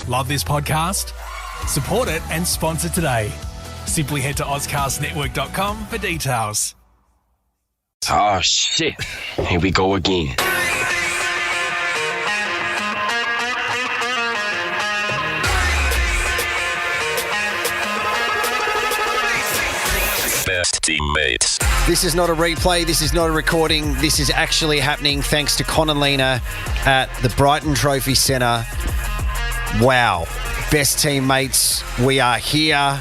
Love this podcast? Support it and sponsor today. Simply head to ozcastnetwork.com for details. Oh, shit. Here we go again. Best teammates. This is not a replay. This is not a recording. This is actually happening thanks to Con and Lena at the Brighton Trophy Centre. Wow. Best teammates. We are here.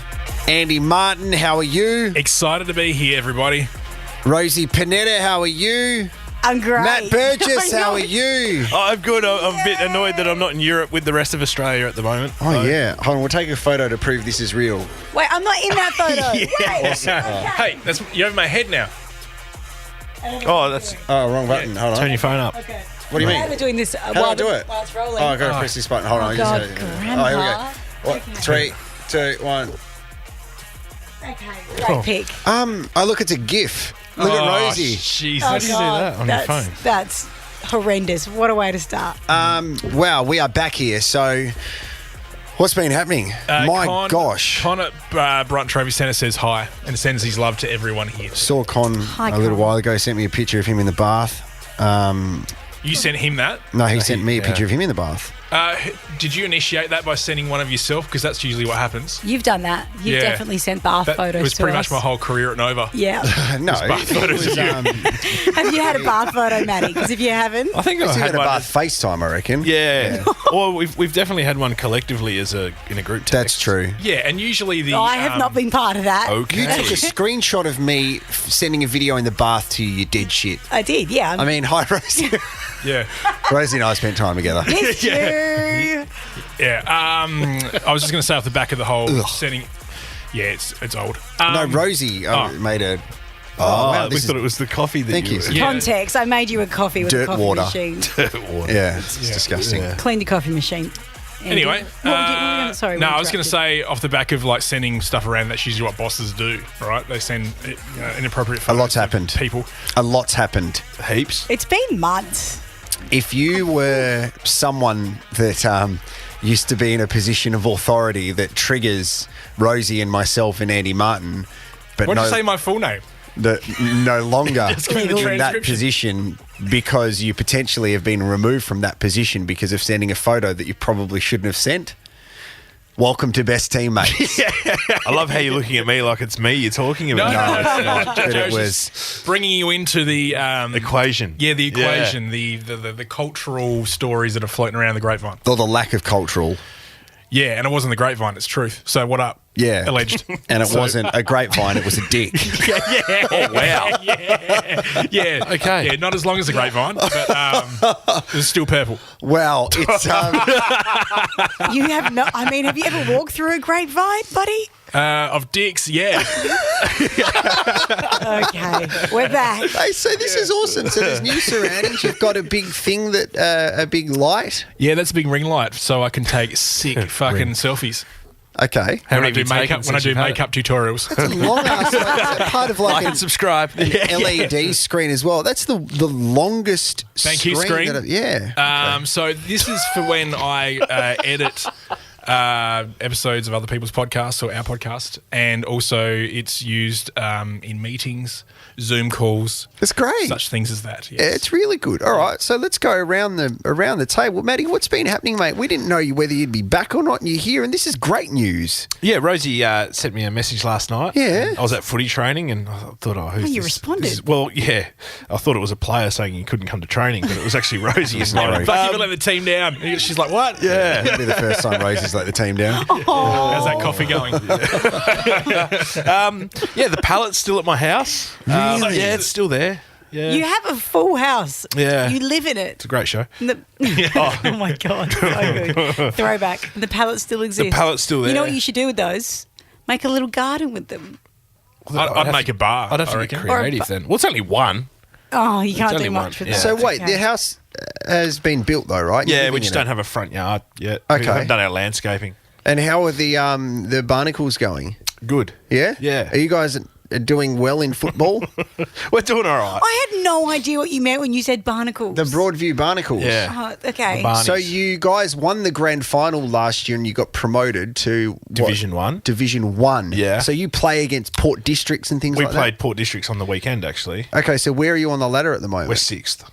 Andy Martin, how are you? Excited to be here, everybody. Rosie Panetta, how are you? I'm great. Matt Burgess, how are you? Oh, I'm good. I'm a bit annoyed that I'm not in Europe with the rest of Australia at the moment. Oh, yeah. Hold on, we'll take a photo to prove this is real. Wait, I'm not in that photo. Yeah. Wait. Awesome. Hey, that's you over my head now. Oh, that's... Oh, wrong button. Hold on. Turn your phone up. Okay. What do you mean? How are doing this How do I do it? while it's rolling? Oh, I've got to press this button. Hold on. God, Here we Grandma. go. What? 3, 2, 1. Okay, great pick. Oh, look, it's a GIF. Look at Rosie. Jeez, Oh, How do you do that on your phone? That's horrendous. What a way to start. Wow, we are back here. So, what's been happening? My gosh. Con at Brighton Trophy Centre says hi and sends his love to everyone here. Saw Con Hi, a little Con. while ago, sent me a picture of him in the bath. You sent him that? No, he sent me a picture of him in the bath. Did you initiate that by sending one of yourself? Because that's usually what happens. You've done that. You've Yeah. definitely sent bath That photos was to pretty us. much my whole career at Nova. Yeah. No, bath photos of you. Have you had a bath photo, Maddie? Because if you haven't, I think I He's had had a one. bath FaceTime, I reckon. Yeah. Or we've definitely had one collectively in a group text. That's true. Yeah, and usually the... I have not been part of that. Okay. You took a screenshot of me sending a video in the bath to you dead shit. I did, yeah. I mean, hi, Rosie. Yeah. Rosie and I spent time together. Missed you. Yeah. I was just going to say off the back of the whole setting... Yeah, it's old. No, Rosie made a... Oh, wow, we thought it was the coffee that Thank you. Yeah. Context, I made you a coffee with Dirt a coffee water. machine. water. Yeah, it's disgusting. Yeah. Cleaned your coffee machine. Andy. Anyway, Sorry. no, we I was going to interrupted. say off the back of like sending stuff around, that's usually what bosses do, right? They send inappropriate photos lot's of happened. people. A lot's happened. Heaps. It's been months. If you were someone that used to be in a position of authority that triggers Rosie and myself and Andy Martin, but Why did no, you say my full name? no longer give me the in that transcription. position because you potentially have been removed from that position because of sending a photo that you probably shouldn't have sent. Welcome to Best Teammates. I love how you're looking at me like it's me you're talking No, about. no, no. But Joe it was just bringing you into the Equation. Yeah, the equation, the cultural stories that are floating around the grapevine. Or the lack of cultural. Yeah, and it wasn't the grapevine; it's truth. So what up? Yeah. Alleged. And it wasn't a grapevine, it was a dick. Oh, wow. Yeah. Okay. Yeah, not as long as the grapevine, but it was still purple. Well, it's... You have no. I mean, have you ever walked through a grapevine, buddy? Of dicks, yeah. Okay, we're back. Hey, so this is awesome. So there's new surroundings. You've got a big thing that, a big light. Yeah, that's a big ring light, so I can take sick fucking selfies Okay. How when I many do have you taken makeup. When I since do you've had it? makeup tutorials. It's a long ass, like, it's part of like and subscribe. an LED screen as well. That's the longest Thank you, screen. screen. that yeah. So this is for when I edit episodes of other people's podcasts or our podcast, and also it's used in meetings, Zoom calls, It's great. such things as that. Yes. It's really good. All right, so let's go around the table. Maddie, what's been happening, mate? We didn't know whether you'd be back or not, and you're here, and this is great news. Yeah, Rosie sent me a message last night. Yeah. I was at footy training and I thought, who's you this? responded. Well, yeah. I thought it was a player saying he couldn't come to training, but it was actually Rosie. It's not Rosie. Fuck, you let the team down. She's like, what? Yeah. It'll be the first time Rosie's let the team down. How's that coffee going? Yeah, the pallet's still at my house. Really? Yeah, it's still there. Yeah. You have a full house. Yeah. You live in it. It's a great show. Oh my God. So good. Throwback. The pallets still exist. The pallet's still there. You know what you should do with those? Make a little garden with them. I'd make a bar. I'd have I to reckon. get creative then. Well, it's only one. Oh, you can't only do one. much with Yeah. that. So wait, Okay. the house has been built though, right? You're Yeah, living we just in don't it. have a front yard yet. Okay. We haven't done our landscaping. And how are the barnacles going? Good. Yeah? Yeah. Are you guys doing well in football? We're doing all right. I had no idea what you meant when you said barnacles. The Broadview Barnacles. Yeah. Oh, okay. Barneys. So you guys won the grand final last year and you got promoted to what? Division 1. Division 1. Yeah. So you play against Port Districts and things We like played Port Districts on the weekend, actually. that? Okay, so where are you on the ladder at the moment? We're 6th.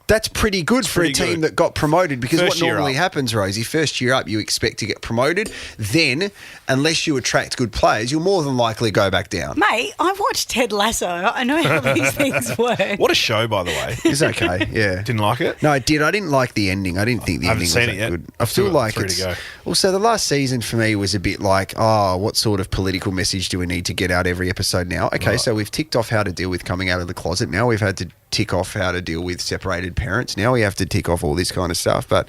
That's pretty good for a pretty team good. that got promoted because First what year normally up. happens, Rosie, first year up, you expect to get promoted. Then, unless you attract good players, you'll more than likely go back down. Mate, I've watched Ted Lasso. I know how these things work. What a show, by the way. It's okay, yeah. Didn't like it? No, I did. I didn't like the ending. I didn't think the I haven't ending was seen that it yet. good. I feel like 3 to it's... go. Also, the last season for me was a bit like, oh, what sort of political message do we need to get out every episode now? Okay, Right. so we've ticked off how to deal with coming out of the closet. Now we've had to tick off how to deal with separated parents. Now we have to tick off all this kind of stuff. But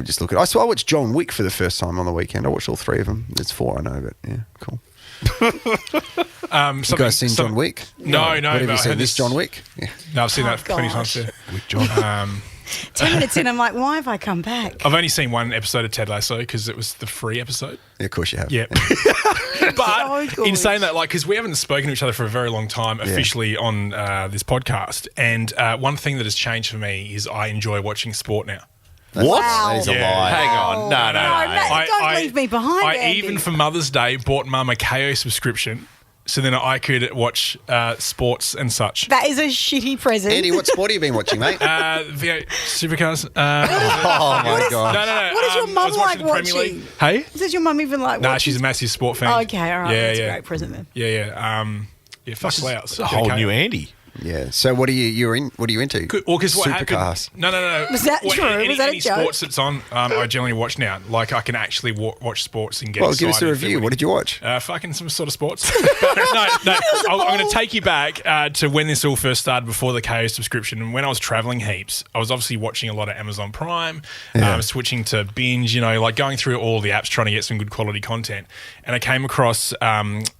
just look at... I watched John Wick for the first time on the weekend. I watched all 3 of them. There's 4, I know, but yeah, cool. You guys seen John Wick? No. What have but I you seen? heard This John Wick? Yeah. No, I've seen Oh, that 20 times. gosh. Yeah. With John. 10 minutes in, I'm like, why have I come back? I've only seen one episode of Ted Lasso because it was the free episode. Yeah, of course you have. Yeah. But So in good. saying that, like, because we haven't spoken to each other for a very long time officially on this podcast, and one thing that has changed for me is I enjoy watching sport now. What? Wow. That is a Yeah. lie. Hang on. No. mate, don't leave me behind, I Andy. even for Mother's Day bought Mum a KO subscription so then I could watch sports and such. That is a shitty present. Andy, what sport have you been watching, mate? V8 Supercars. Oh, my God. No. What does your I mum was like the Premier watching? League. Hey? Does your mum even like Nah, watching? she's a massive sport fan. Oh, okay, all right. That's a great present then. Yeah, fuck Louts. It's a whole new Andy. Yeah. So what are you into? Well, because what happened? Supercars. No. Was that true? Any, Was that a any joke? sports that's on, I generally watch now. Like I can actually watch sports and get. Well, give us a excited if they're review. What winning. did you watch? Fucking some sort of sports. no. I'm going to take you back to when this all first started before the KO subscription. And when I was traveling heaps, I was obviously watching a lot of Amazon Prime, switching to binge, like going through all the apps trying to get some good quality content. And I came across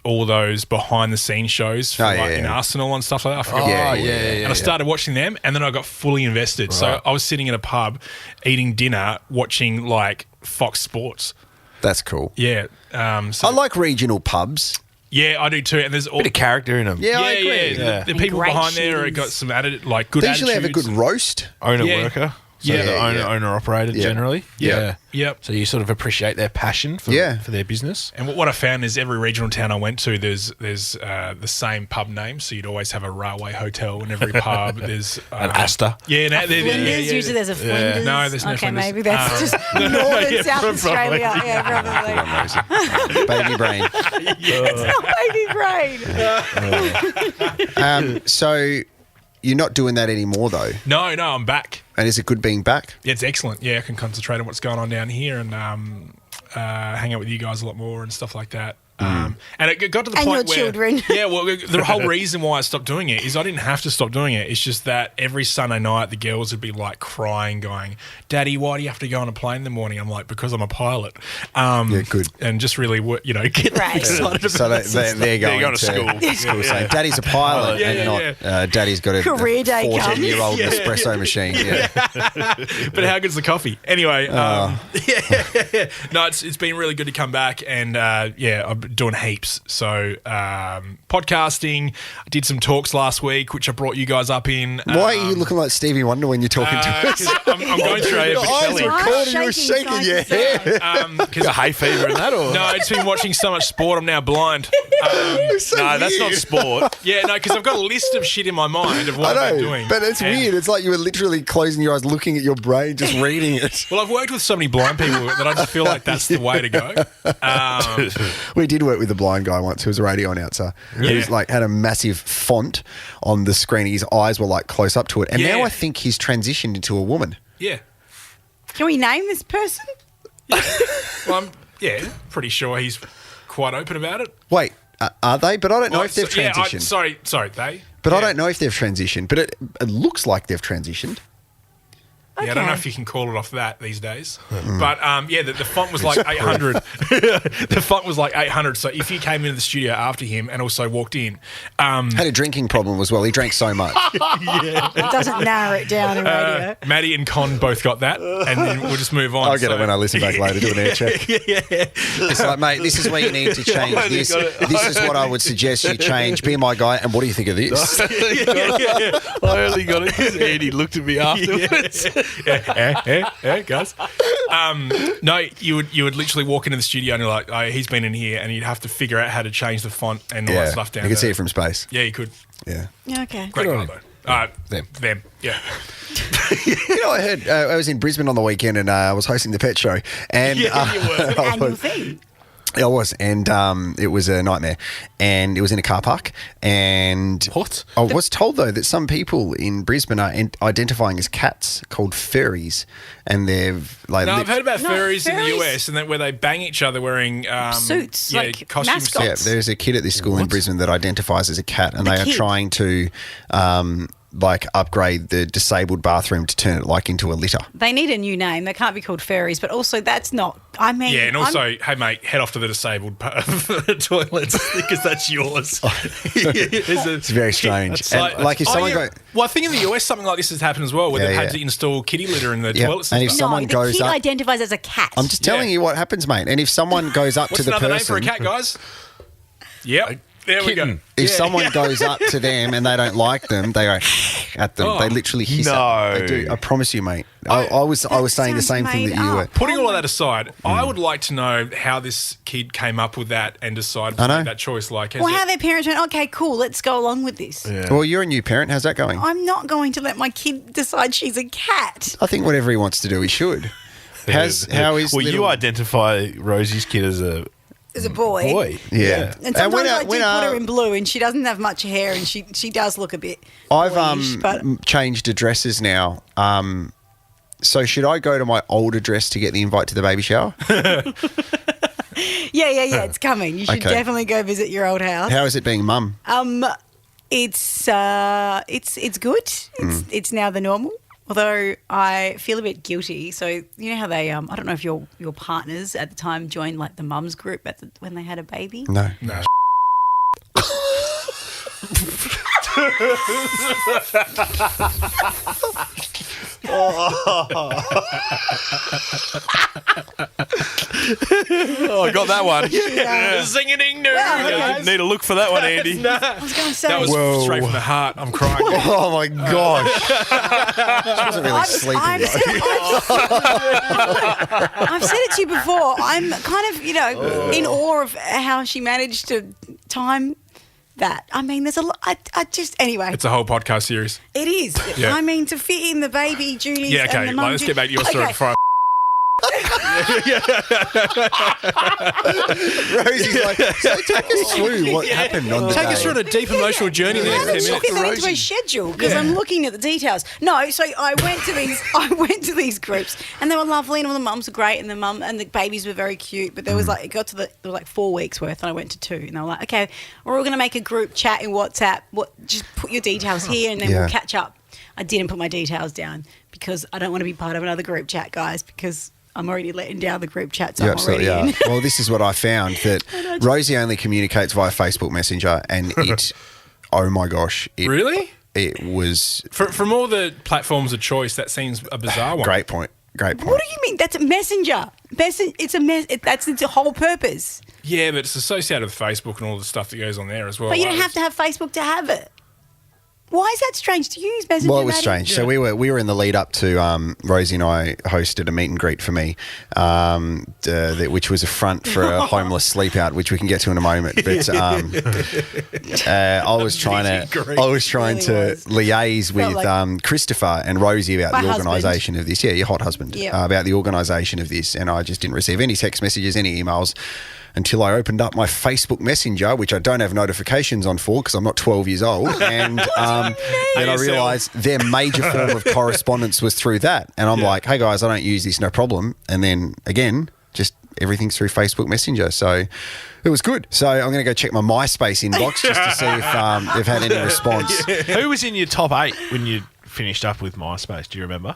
all those behind the scenes shows for in Arsenal and stuff like that. I forgot. And I started watching them and then I got fully invested. Right. So I was sitting in a pub eating dinner watching like Fox Sports. That's cool. Yeah. I like regional pubs. Yeah, I do too. And there's all Bit of character in them. Yeah, I agree. The And people great behind there have shoes. got some added, like good They usually have a attitudes. good roast. Owner Yeah. worker. So Yeah. the Yeah. owner operated generally. Yeah. Yep. So you sort of appreciate their passion for their business. And what I found is every regional town I went to, there's the same pub name. So you'd always have a railway hotel in every pub. There's An Asta. Yeah, Flinders, usually there's a Flinders. No, there's no okay, Flinders. maybe that's just northern South Australia. Yeah, probably. Baby brain. It's not baby brain. So you're not doing that anymore, though. No, I'm back. And is it good being back? Yeah, it's excellent. Yeah, I can concentrate on what's going on down here and hang out with you guys a lot more and stuff like that. And it got to the And point your where children. Yeah, well, the whole reason why I stopped doing it is I didn't have to stop doing it. It's just that every Sunday night the girls would be like crying, going, "Daddy, why do you have to go on a plane in the morning?" I'm like, "Because I'm a pilot." Yeah, good. And just really, get them Right. excited about So they're going going to school. School saying, Daddy's a pilot, Yeah, and not Daddy's got a Career day 14-year-old comes. espresso machine. Yeah. But how good's the coffee? Anyway, no, it's been really good to come back, and I'm doing heaps. So podcasting, I did some talks last week, which I brought you guys up in. Why are you looking like Stevie Wonder when you're talking to us? 'Cause I'm going through a Your eyes Bocelli. were cold and you were Shaking shaking your side to hair. Got hay fever in that, or No, it's been watching so much sport. I'm now blind. So no? That's not weird. sport. Yeah, no, because I've got a list of shit in my mind of what I I'm know, doing. but it's And- weird. It's like you were literally closing your eyes, looking at your brain, just reading it. Well, I've worked with so many blind people that I just feel like that's the way to go. We did work with a blind guy once who was a radio announcer. He was like had a massive font on the screen. His eyes were like close up to it. And now Yeah. I think he's transitioned into a woman. Yeah. Can we name this person? Well, I'm pretty sure he's quite open about it. Wait, are they? But I don't know Well, if they've transitioned. Sorry, they. But Yeah. I don't know if they've transitioned. But it looks like they've transitioned. Yeah, I don't know if you can call it off that these days. But the font was like 800. The font was like 800. So if you came into the studio after him and also walked in, Had a drinking problem as well. He drank so much. It doesn't narrow it down in radio. Maddie and Con both got that, and then we'll just move on. I'll get it when I listen back later, do an air check. It's like, mate, this is where you need to change this. This is what I would suggest you change. Be my guy, and what do you think of this? I only got it because Andy looked at me afterwards. Guys. No, you would literally walk into the studio and you're like, oh, he's been in here, and you'd have to figure out how to change the font and all that stuff down you there. can see it from space. Yeah, you could. Yeah. Yeah, okay. Great guy, though. Them. Yeah. You know, I heard I was in Brisbane on the weekend and I was hosting the pet show. And You were. Annual thing. I was, and it was a nightmare. And it was in a car park. And What? I was told, though, that some people in Brisbane are identifying as cats called furries. And they've like... No, I've heard about No, furries in the furries- US, and that where they bang each other wearing Suits, like costumes. mascots. Yeah, there's a kid at this school in Brisbane that identifies as a cat, and they are kid. trying to upgrade the disabled bathroom to turn it like into a litter. They need a new name. They can't be called furries, but also that's not. I mean, Yeah, and also, hey mate, head off to the disabled part of the toilets because that's yours. It's very strange. It's And, like if someone goes... Well, I think in the US something like this has happened as well, where Yeah, they've had yeah. to install kitty litter in the Yeah, toilets and and if stuff. someone the goes kid up... identifies as a cat. I'm just telling you what happens, mate. And if someone goes up What's to the another person... name for a cat, guys? Yep. There we go. Kitten. If someone goes up to them and they don't like them, they go at them. Oh. They literally hiss No. at them. They do. I promise you, mate. I was saying the same sounds thing that made you were. up. Putting all of that aside, I would like to know how this kid came up with that and decided to I know. make that choice. Like, has Well, how it- their parents went, okay, cool, let's go along with this. Yeah. Well, you're a new parent. How's that going? I'm not going to let my kid decide she's a cat. I think whatever he wants to do, he should. How is Well, little... you identify Rosie's kid as a As a boy. boy. Yeah. And sometimes when I do when put her in blue, and she doesn't have much hair, and she does look a bit I've boyish, but changed addresses now. So should I go to my old address to get the invite to the baby shower? yeah, it's coming. You should Okay. definitely go visit your old house. How is it being mum? It's good. It's now the normal. Although I feel a bit guilty. So you know how they I don't know if your partners at the time joined like the mums group when they had a baby. No. No. Oh, I got that one. Zing-a-ding, no. Yeah, need to look for that one, Andy. I was going to say That was straight from the heart. I'm crying. Oh my gosh. She wasn't really sleeping. I've said it to you before. I'm kind of, in awe of how she managed to time that. I mean, there's a lot. Anyway. It's a whole podcast series. It is. Yeah. I mean, to fit in the baby duties. Yeah, and okay. the mum Let's get back to your story Okay. before I... Rosie's like, so take us through what happened on the Take day. us through on a deep emotional journey the next 10 Let's minutes. fit that into a schedule because I'm looking at the details. No, so I went to these groups and they were lovely and all the mums were great and the babies were very cute. But there was there were like 4 weeks worth and I went to 2 and they were like, okay, we're all going to make a group chat in WhatsApp. Just put your details here and then Yeah. we'll catch up. I didn't put my details down because I don't want to be part of another group chat, guys, because I'm already letting down the group chats. You I'm already absolutely in. are. Well, this is what I found, that Rosie only communicates via Facebook Messenger, and it, oh my gosh. Really? It was From all the platforms of choice, that seems a bizarre one. great point. Great point. What do you mean? That's a messenger. That's its whole purpose. Yeah, but it's associated with Facebook and all the stuff that goes on there as well. But you don't have to have Facebook to have it. Why is that strange to use Messenger? Well, it was Maddie? strange. So we were in the lead up to Rosie and I hosted a meet and greet for me, which was a front for a homeless sleep out, which we can get to in a moment. But I was trying to liaise with like- Christopher and Rosie about My the husband. organisation of this. Yeah, your hot husband. Yep. About the organisation of this, and I just didn't receive any text messages, any emails, until I opened up my Facebook Messenger, which I don't have notifications on for because I'm not 12 years old. And then I ASL. realised their major form of correspondence was through that. And I'm like, hey, guys, I don't use this, no problem. And then, again, just everything's through Facebook Messenger. So it was good. So I'm going to go check my MySpace inbox just to see if they've had any response. Who was in your top 8 when you finished up with MySpace? Do you remember?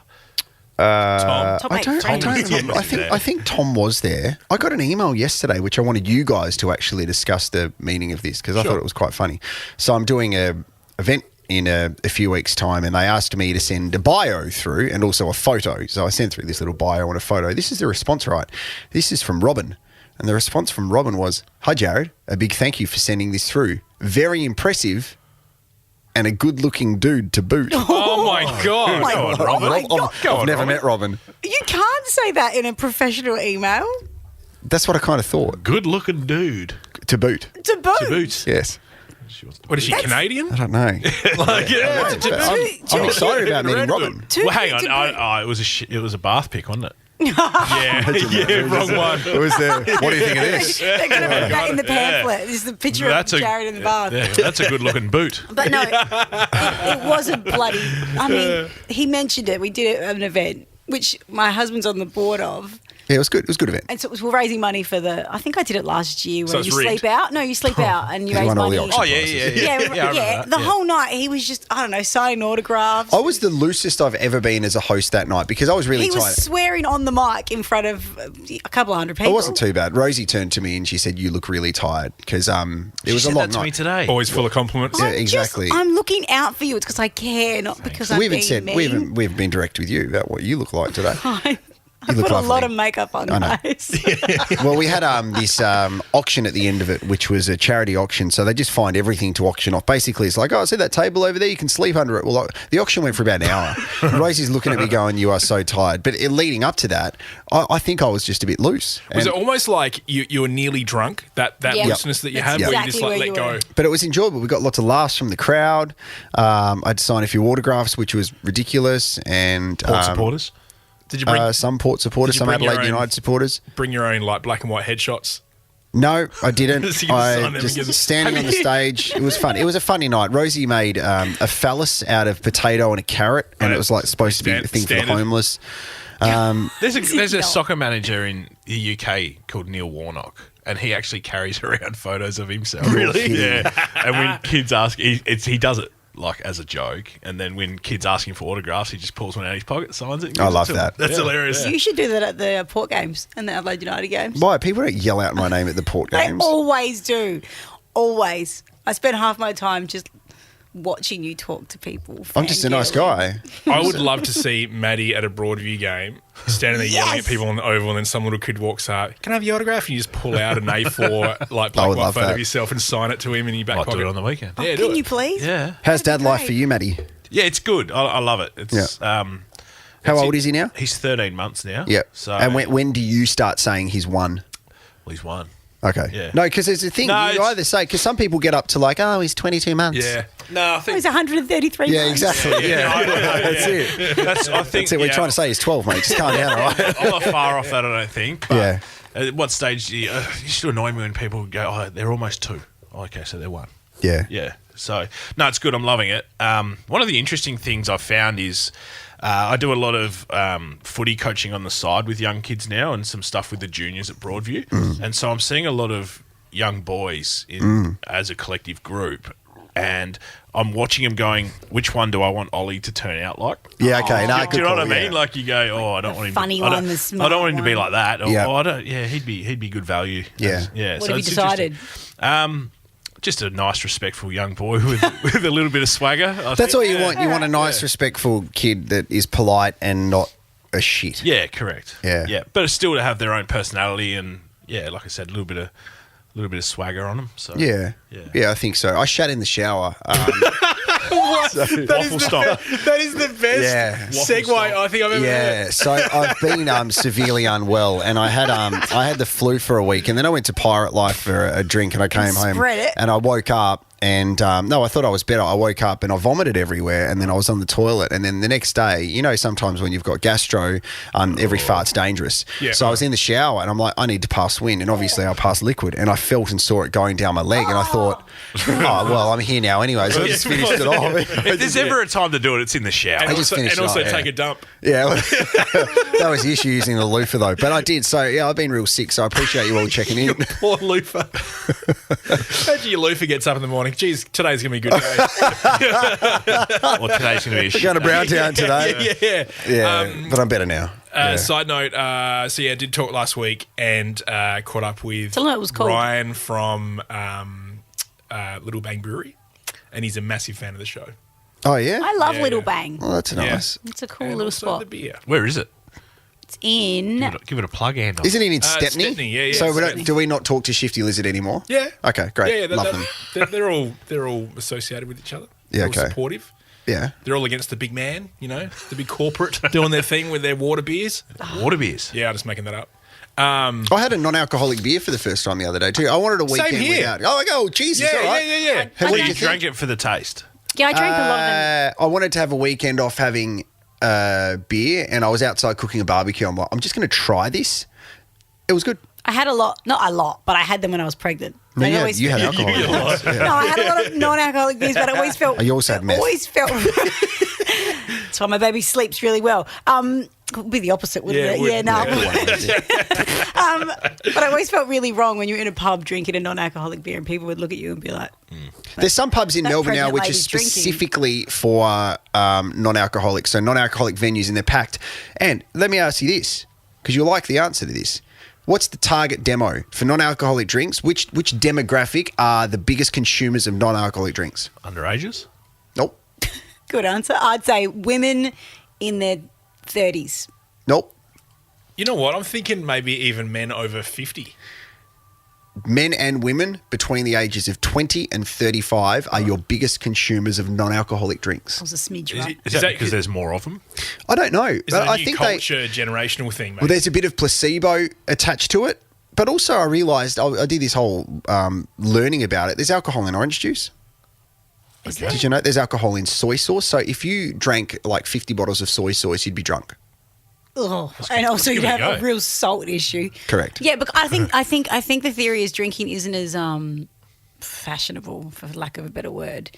Top I eight don't friends. remember. I think Tom was there. I got an email yesterday, which I wanted you guys to actually discuss the meaning of this because I thought it was quite funny. So I'm doing a event in a few weeks' time, and they asked me to send a bio through and also a photo. So I sent through this little bio and a photo. This is the response, right? This is from Robin. And the response from Robin was, "Hi, Jared. A big thank you for sending this through. Very impressive and a good-looking dude to boot." Oh, my God. Oh, my Go on, God. Robin. Oh, my God. I've never met Robin. You can't say that in a professional email. That's what I kind of thought. Good looking dude. To boot. To boot. To boot. Yes. What is she, Canadian? I don't know. Like, yeah. I'm excited about meeting Robin. To Well, hang boot, on. to boot. It was a bath pick, wasn't it? Yeah, wrong one. It was there. What do you think of this? They're going to put that in the pamphlet. This is the picture of Jared in the bath. Yeah, that's a good looking boot. But no, it was a bloody... I mean, he mentioned it. We did it at an event, which my husband's on the board of. Yeah, it was good. It was a good event. And so we're raising money for I think I did it last year where So it's you rigged. sleep out. No, you sleep out and you He raise won all the money. auction Oh, yeah, prizes. yeah. Yeah, I remember that. the whole night he was just, I don't know, signing autographs. I was the loosest I've ever been as a host that night because I was really He was tired. swearing on the mic in front of a couple of hundred people. It wasn't too bad. Rosie turned to me and she said, "You look really tired," because it was a long to me night. today. Always full of compliments. Yeah, exactly. I'm looking out for you. It's because I care, not because I'm We haven't being said mean. we haven't been direct with you about what you look like today. I look put a lovely. lot of makeup on, I know. guys. Well, we had this auction at the end of it, which was a charity auction. So they just find everything to auction off. Basically, it's like, "Oh, see that table over there? You can sleep under it." Well, the auction went for about an hour. Rosie's looking at me going, "You are so tired." But leading up to that, I think I was just a bit loose. Was And- it almost like you were nearly drunk, that Yeah. looseness that you That's have, where you exactly just where like you let were. go? But it was enjoyable. We got lots of laughs from the crowd. I had to sign a few autographs, which was ridiculous. And Port supporters. Did you bring, some Port supporters, did you some bring your Adelaide own- United supporters. bring your own like black and white headshots? No, I didn't. So you can I sign them and just give them- standing on the stage. It was fun. It was a funny night. Rosie made a phallus out of potato and a carrot, and it was like supposed to be a thing for the Standard. homeless. There's a not. soccer manager in the UK called Neil Warnock, and he actually carries around photos of himself. Really? Yeah. And when kids ask, he does it like as a joke, and then when kids ask him for autographs, he just pulls one out of his pocket, signs it. and I gives it love to them. that. That's hilarious. You should do that at the Port games and the Adelaide United games. Why? People don't yell out my name at the Port They games. always do. Always. I spend half my time just watching you talk to people. I'm just a nice guy. I would love to see Maddie at a Broadview game, standing there yelling at people on the oval, and then some little kid walks up. "Can I have your autograph?" And you just pull out an A4 like I black would white love photo that. of yourself and sign it to him in your back Might pocket. do it on the weekend. Yeah, do Can it. you please? Yeah. How's dad life great. for you, Maddie? Yeah, it's good. I love it. It's How old is he now? He's 13 months now. Yeah. So And when do you start saying he's one? well, he's one. Okay. Yeah. No, because there's a thing No, you it's- either say, because some people get up to like, "Oh, he's 22 months." Yeah. No, I Oh, think he's 133 Yeah, months. exactly. Yeah. That's it. I think That's it. We're trying to say he's 12, mate. Just calm down, all right? I'm not far off that, I don't think. But Yeah. At what stage do you used to annoy me when people go, "Oh, they're almost two." Oh, okay, so they're one. Yeah. Yeah. So, no, it's good. I'm loving it. One of the interesting things I've found is I do a lot of footy coaching on the side with young kids now and some stuff with the juniors at Broadview. And so I'm seeing a lot of young boys as a collective group. And I'm watching them going, which one do I want Ollie to turn out like? Yeah, okay. No, Do you know good what I call, mean? yeah. Like you go, "Oh, I don't want him. funny I don't- one, the I smart don't want him to be one. like that." Or, Yeah. "Oh, I don't. Yeah, he'd be good value." Yeah. Yeah. What so have you it's decided? interesting. Just a nice, respectful young boy with a little bit of swagger. I That's think. all you want. You want a nice, respectful kid that is polite and not a shit. Yeah, correct. Yeah. yeah, but still to have their own personality and like I said, a little bit of swagger on them. So Yeah. I think so. I shat in the shower. waffle stop. That is the best Yeah. segue I think I've ever heard. Yeah, so I've been severely unwell, and I had the flu for a week, and then I went to Pirate Life for a drink, and I came home spread it. and I woke up. And no, I thought I was better. I woke up and I vomited everywhere, and then I was on the toilet. And then the next day, you know, sometimes when you've got gastro, every fart's dangerous. Yeah. So I was in the shower and I'm like, I need to pass wind. And obviously I passed liquid, and I felt and saw it going down my leg. And I thought, oh, well, I'm here now anyway. So I just finished it off. If there's ever a time to do it, it's in the shower. And I just also, finished and also it off, yeah. take a dump. Yeah, that was the issue using the loofah though. But I did. So yeah, I've been real sick. So I appreciate you all checking in. Poor loofah. Imagine your loofah gets up in the morning. going, geez, today's going to be a good day. Or today's going to be a shit Going to day. Browntown today. Yeah. But I'm better now. Side note, I did talk last week and caught up with Tell them what it was called. Ryan from Little Bang Brewery, and he's a massive fan of the show. Oh, yeah? I love Yeah, Little yeah. Bang. Well, that's nice. It's a cool And little also spot. the beer. Where is it? It's in. Give it a plug, Andor. Isn't it in Stepney? Stepney, yeah. So Stepney. do we not talk to Shifty Lizard anymore? Yeah. Okay, great. Yeah, Love them. they're all associated with each other. Yeah, They're all okay. supportive. Yeah. They're all against the big man, the big corporate doing their thing with their water beers. Water beers. Yeah, I'm just making that up. I had a non-alcoholic beer for the first time the other day too. I wanted a weekend here. without. Oh, I go, Jesus, all right. Yeah. Hey, what So did you you drank think? it for the taste. Yeah, I drank a lot of them. I wanted to have a weekend off having beer, and I was outside cooking a barbecue. I'm like, I'm just going to try this. It was good. I had a lot, not a lot, but I had them when I was pregnant. No, They you always- had alcohol. No, I had a lot of non-alcoholic beers, but I always felt. Oh, you also had meth. Always felt. That's why my baby sleeps really well. Would be the opposite, wouldn't Yeah, it? it would. Yeah, no. Yeah. But I always felt really wrong when you're in a pub drinking a non-alcoholic beer, and people would look at you and be like, There's some pubs in That Melbourne now pregnant which are lady's drinking. specifically for non-alcoholic, so non-alcoholic venues, and they're packed. And let me ask you this, because you'll like the answer to this. What's the target demo for non-alcoholic drinks? Which demographic are the biggest consumers of non-alcoholic drinks? Underages? Nope. good answer. I'd say women in their 30s. Nope. You know what? I'm thinking maybe even men over 50. Men and women between the ages of 20 and 35 are your biggest consumers of non-alcoholic drinks. I was a smidge, Is, right? it, Is that because there's more of them? I don't know. is it a I new think culture, generational thing, mate? well, there's a bit of placebo attached to it, but also I realised I did this whole learning about it. There's alcohol in orange juice. Is there? Did you know there's alcohol in soy sauce? So if you drank like 50 bottles of soy sauce, you'd be drunk. Ugh. And also you'd give it have a a go. real salt issue. Correct. Yeah, but I think the theory is drinking isn't as fashionable, for lack of a better word.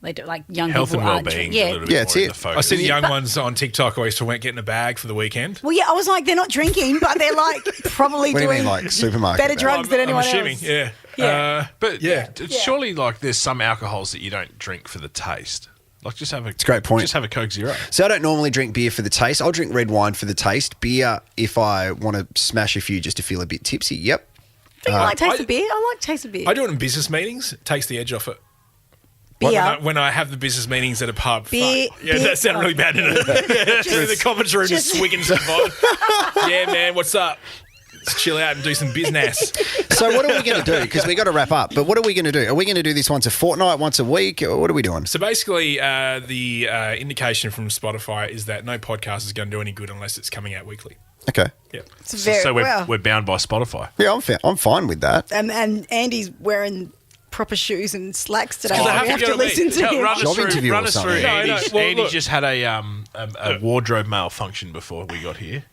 They do, like young Health people and aren't well-being. drink- A little bit Yeah, more it's in it. the focus. I see the young ones on TikTok always to getting a bag for the weekend. Well, yeah, I was like, they're not drinking, but they're like probably What do you doing mean, like supermarket better bag? drugs than anyone I'm assuming, else. yeah. Yeah. But Yeah. surely, like, there's some alcohols that you don't drink for the taste. Like, just have a. It's a great point. Just have a Coke Zero. So I don't normally drink beer for the taste. I'll drink red wine for the taste. Beer, if I want to smash a few just to feel a bit tipsy. Yep. Do you like taste I- of beer? I like taste of beer. I do it in business meetings. It takes the edge off it. Beer. When I have the business meetings at a pub. Beer- Fuck. Yeah, beer- that sounded really bad, didn't it? Through the conference room, just swigging some vodka. Yeah, man, what's up? Let's chill out and do some business. So what are we going to do? Because we got to wrap up. But what are we going to do? Are we going to do this once a fortnight, once a week? Or what are we doing? So basically, the indication from Spotify is that no podcast is going to do any good unless it's coming out weekly. Okay. Yeah. It's very, So well. we're bound by Spotify. Yeah, I'm fine with that. And Andy's wearing proper shoes and slacks today. Because I so have we to have go to to me. listen to him. Run Job us through, interview or run us through something. No, Andy's, well, Andy look. just had a wardrobe malfunction before we got here.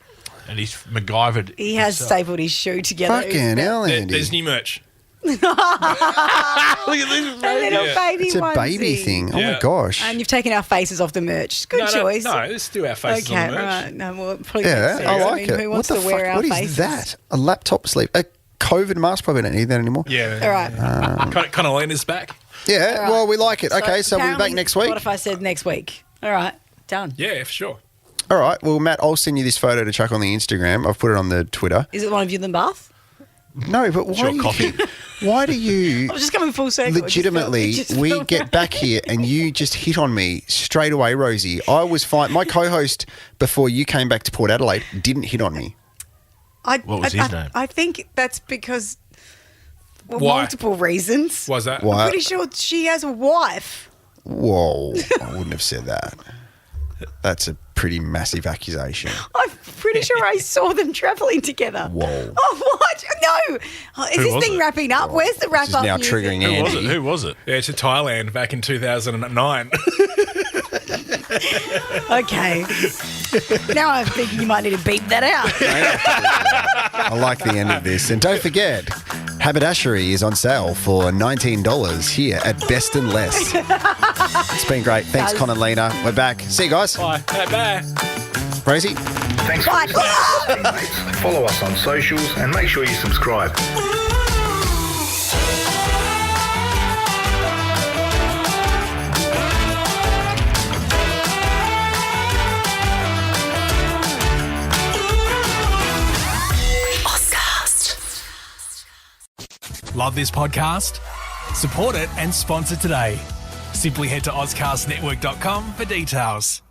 And he's MacGyvered. He has himself. stapled his shoe together. Fucking hell, There- Andy. there's new merch. Look at this. A little Yeah. baby It's a onesie. baby thing. Oh, my Yeah. gosh. And you've taken our faces off the merch. Good choice. No, let's do our faces Okay, on the merch. right. No, well, it probably Yeah, makes sense. I like mean, it. Who What wants the to wear fuck? our What faces? is that? A laptop sleeve? A COVID mask? Probably don't need that anymore. Yeah. All right. Kind of Lena's back. Yeah, All right. well, we like it. Okay, so we'll be back apparently next week. Spotify said next week. All right, done. Yeah, for sure. All right. Well, Matt, I'll send you this photo to chuck on the Instagram. I've put it on the Twitter. Is it one of you in the bath? No, but why Sure, do you coffee. why do you I was just coming full circle. legitimately It just we felt- get back here and you just hit on me straight away, Rosie? I was fine. My co-host before you came back to Port Adelaide didn't hit on me. What was his name? I think that's because Why? multiple reasons. Was that? Why? I'm pretty sure she has a wife. Whoa, I wouldn't have said that. That's a pretty massive accusation. I'm pretty sure I saw them travelling together. Whoa. Oh, what? No. Oh, is Who this was thing it? where's the wrap This is up? now music? triggering Who was it? Andy. Who was it? Yeah, to Thailand back in 2009. Okay. Now I'm thinking you might need to beep that out. I like the end of this. And don't forget, haberdashery is on sale for $19 here at Best and Less. It's been great. Thanks, Con and Lena. We're back. See you guys. Bye. Bye. Rosie? Thanks for Bye. listening, teammates. Follow us on socials and make sure you subscribe. Love this podcast? Support it and sponsor today. Simply head to ozcastnetwork.com for details.